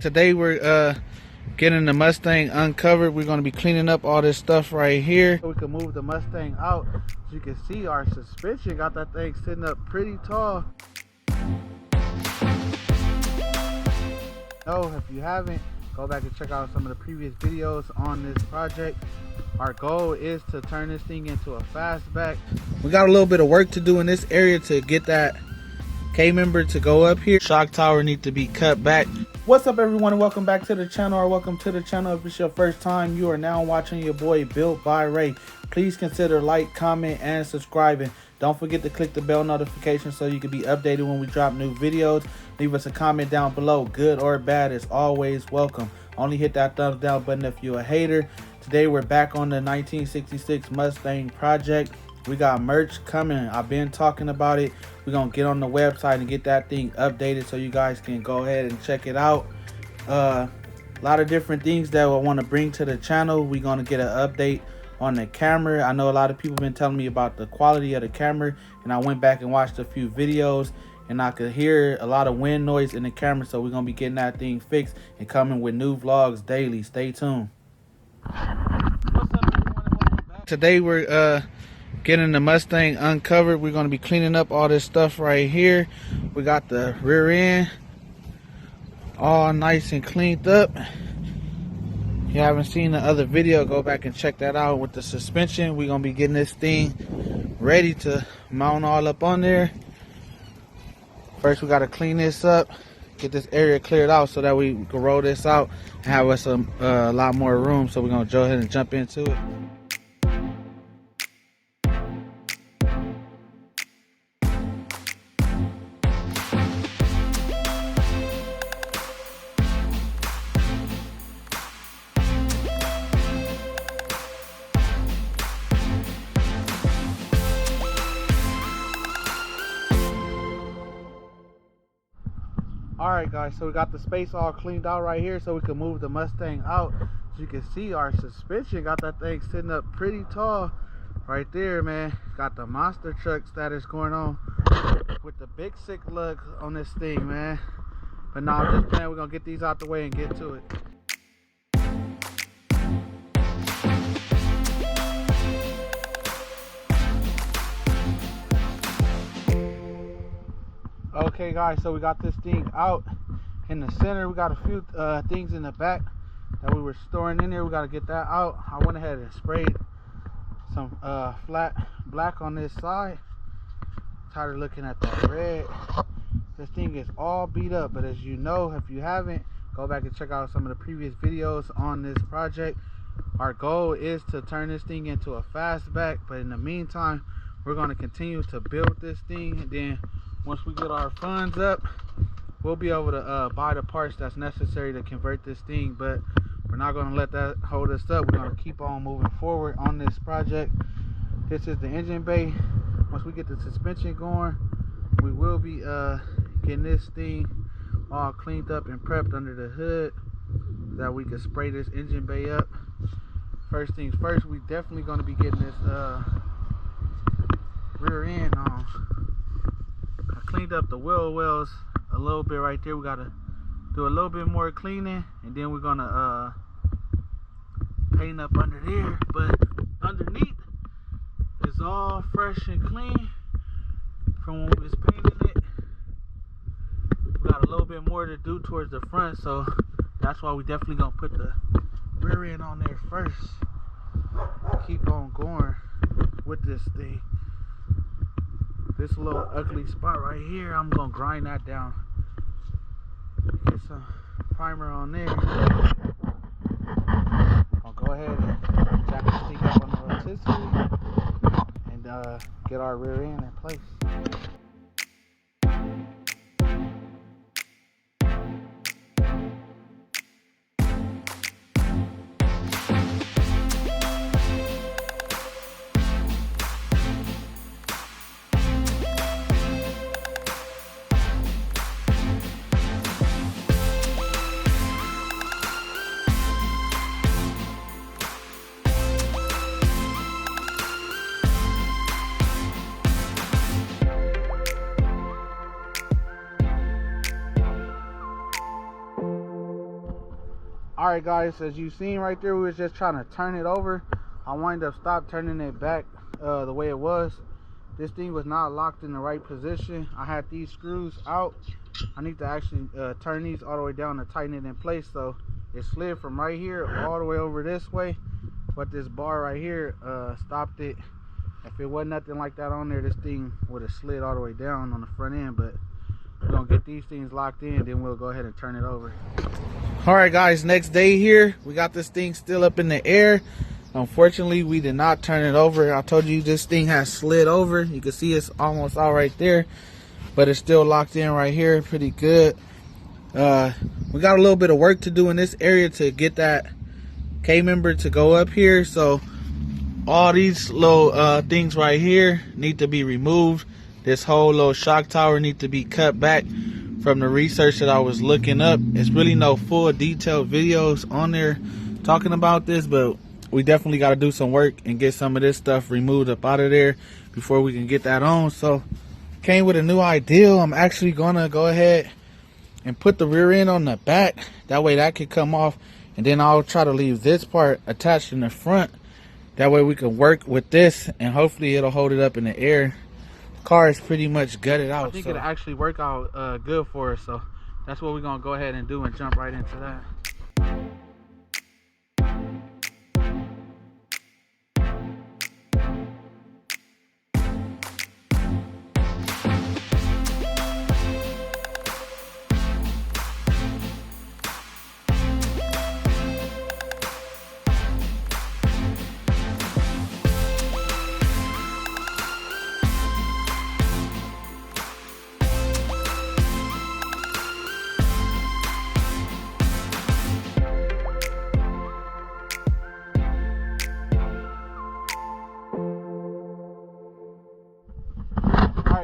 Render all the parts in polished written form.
Today we're getting the Mustang uncovered. We're going to be cleaning up all this stuff right here. We can move the Mustang out. As you can see, our suspension got that thing sitting up pretty tall. So if you haven't, go back and check out some of the previous videos on this project. Our goal is to turn this thing into a fastback. We got a little bit of work to do in this area to get that K-member to go up here. Shock tower needs to be cut back. What's up, everyone, and welcome back to the channel, or welcome to the channel if it's your first time. You are now watching your boy Built by Ray. Please consider like, comment, and subscribing. Don't forget to click the bell notification so you can be updated when we drop new videos. Leave us a comment down below, good or bad, is always welcome. Only hit that thumbs down button if you're a hater. Today we're back on the 1966 Mustang project. We got merch coming. I've been talking about it. We're gonna get on the website and get that thing updated so you guys can go ahead and check it out. A lot of different things that I want to bring to the channel. We're gonna get an update on the camera. I know a lot of people been telling me about the quality of the camera, and I went back and watched a few videos and I could hear a lot of wind noise in the camera, so we're gonna be getting that thing fixed and coming with new vlogs daily. Stay tuned. What's up, everyone, and welcome back. Today we're getting the Mustang uncovered. We're going to be cleaning up all this stuff right here. We got the rear end all nice and cleaned up. If you haven't seen the other video, go back and check that out with the suspension. We're going to be getting this thing ready to mount all up on there. First, we got to clean this up, get this area cleared out so that we can roll this out and have us a lot more room. So we're going to go ahead and jump into it. Alright guys, so we got the space all cleaned out right here so we can move the Mustang out. As you can see, our suspension got that thing sitting up pretty tall right there, man. Got the monster truck status going on with the big sick lug on this thing, man. But now I'm just playing. We're gonna get these out the way and get to it. Okay guys, so we got this thing out in the center. We got a few things in the back that we were storing in there. We got to get that out. I went ahead and sprayed some flat black on this side. Tired of looking at that red. This thing is all beat up, but as you know, if you haven't, go back and check out some of the previous videos on this project. Our goal is to turn this thing into a fastback, but in the meantime, we're going to continue to build this thing, and then once we get our funds up, we'll be able to buy the parts that's necessary to convert this thing. But we're not going to let that hold us up. We're going to keep on moving forward on this project. This is the engine bay. Once we get the suspension going, we will be getting this thing all cleaned up and prepped under the hood so that we can spray this engine bay up. First things first, we definitely going to be getting this rear end on. Cleaned up the wheel wells a little bit right there. We gotta do a little bit more cleaning, and then we're gonna paint up under there. But underneath it's all fresh and clean from when we was painting it. We got a little bit more to do towards the front, so that's why we definitely gonna put the rear end on there first. Keep on going with this thing. This little ugly spot right here, I'm gonna grind that down. Get some primer on there. I'll go ahead and jack this thing up on the rotisserie and get our rear end in place. Alright guys, as you seen right there, we was just trying to turn it over. I wind up turning it back the way it was. This thing was not locked in the right position. I had these screws out. I need to actually turn these all the way down to tighten it in place. So it slid from right here all the way over this way, but this bar right here stopped it. If it wasn't nothing like that on there, this thing would have slid all the way down on the front end. But we're gonna get these things locked in, then we'll go ahead and turn it over. All right guys, next day here, we got this thing still up in the air. Unfortunately, we did not turn it over. I told you this thing has slid over. You can see it's almost all right there, but it's still locked in right here pretty good. We got a little bit of work to do in this area to get that K-member to go up here. So all these little things right here need to be removed. This whole little shock tower need to be cut back. From the research that I was looking up, it's really no full detailed videos on there talking about this, but we definitely got to do some work and get some of this stuff removed up out of there before we can get that on. So came with a new idea. I'm actually gonna go ahead and put the rear end on the back, that way that could come off, and then I'll try to leave this part attached in the front. That way we can work with this and hopefully it'll hold it up in the air. The car is pretty much gutted out. I think it'll actually work out good for us, so that's what we're gonna go ahead and do and jump right into that.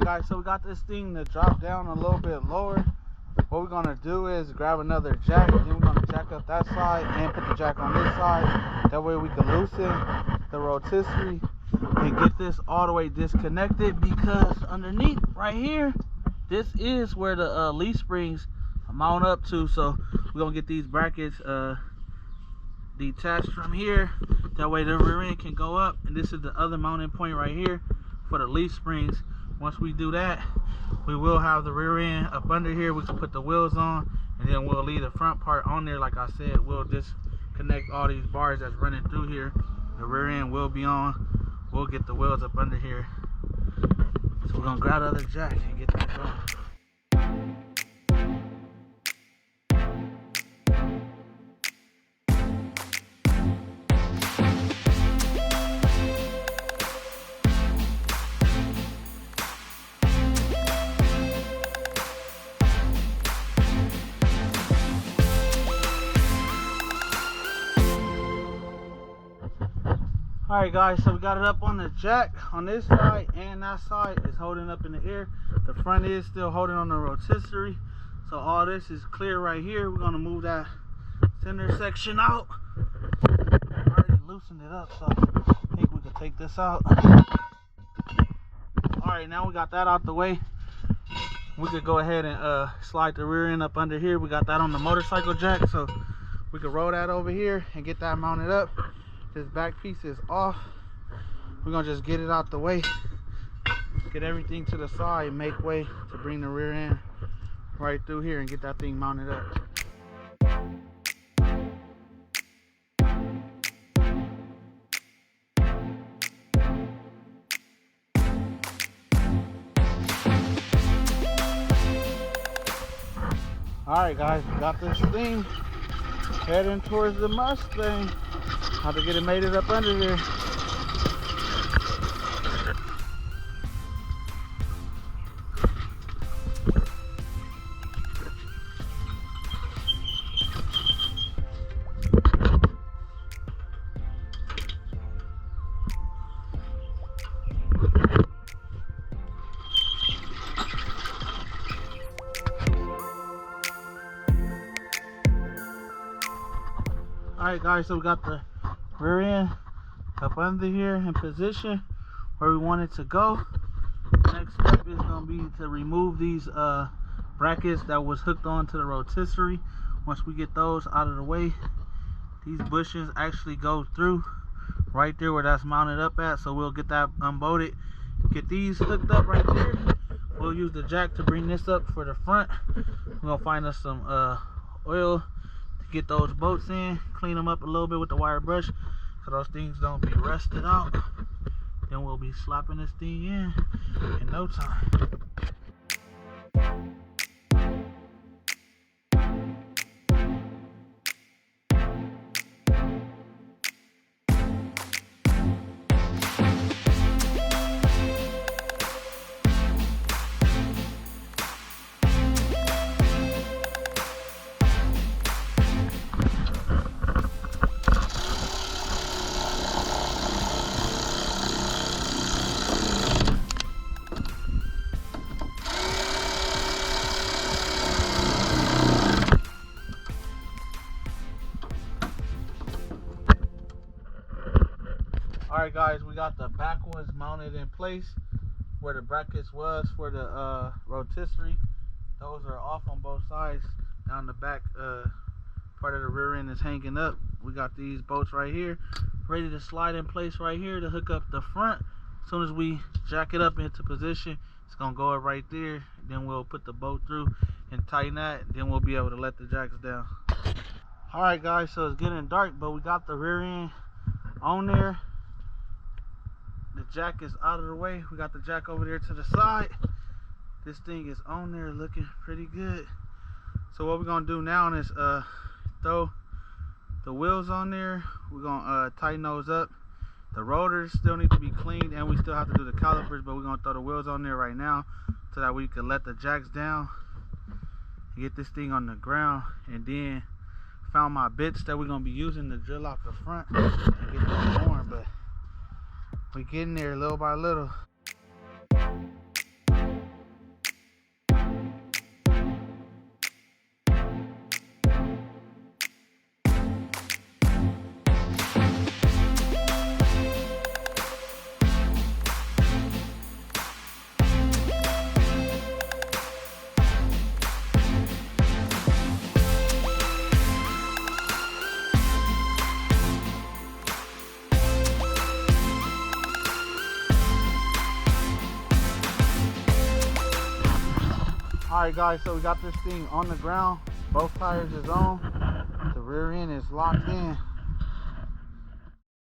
Guys, so we got this thing to drop down a little bit lower. What we're gonna do is grab another jack, and then we're gonna jack up that side and put the jack on this side. That way we can loosen the rotisserie and get this all the way disconnected, because underneath right here, this is where the leaf springs mount up to. So we're gonna get these brackets detached from here. That way the rear end can go up, and this is the other mounting point right here for the leaf springs. Once we do that, we will have the rear end up under here. We can put the wheels on, and then we'll leave the front part on there. Like I said, we'll disconnect all these bars that's running through here. The rear end will be on. We'll get the wheels up under here. So we're gonna grab the other jack and get that going. Alright guys, so we got it up on the jack on this side, and that side is holding up in the air. The front is still holding on the rotisserie. So all this is clear right here. We're gonna move that center section out. I already loosened it up, so I think we can take this out. Alright, now we got that out the way. We could go ahead and slide the rear end up under here. We got that on the motorcycle jack, so we could roll that over here and get that mounted up. This back piece is off. We're gonna just get it out the way, get everything to the side, make way to bring the rear end right through here and get that thing mounted up. Alright guys, we got this thing heading towards the Mustang. How to get it mated up under there. Alright guys, so we got the rear end up under here in position where we want it to go. Next step is going to be to remove these brackets that was hooked onto the rotisserie. Once we get those out of the way, these bushes actually go through right there where that's mounted up at, so we'll get that unbolted, get these hooked up right there. We'll use the jack to bring this up for the front. We're gonna find us some oil to get those bolts in, clean them up a little bit with the wire brush so those things don't be rusted out. Then we'll be slapping this thing in no time. Alright guys, we got the back ones mounted in place where the brackets was for the rotisserie. Those are off on both sides. Down the back part of the rear end is hanging up. We got these bolts right here ready to slide in place right here to hook up the front. As soon as we jack it up into position, it's gonna go up right there. Then we'll put the bolt through and tighten that. Then we'll be able to let the jacks down. Alright guys, so it's getting dark, but we got the rear end on there. The jack is out of the way. We got the jack over there to the side. This thing is on there looking pretty good. So what we're gonna do now is throw the wheels on there. We're gonna tighten those up. The rotors still need to be cleaned, and we still have to do the calipers, but we're gonna throw the wheels on there right now so that we can let the jacks down and get this thing on the ground. And then found my bits that we're gonna be using to drill out the front and get this going, but we're getting there little by little. Alright guys, so we got this thing on the ground. Both tires is on. The rear end is locked in.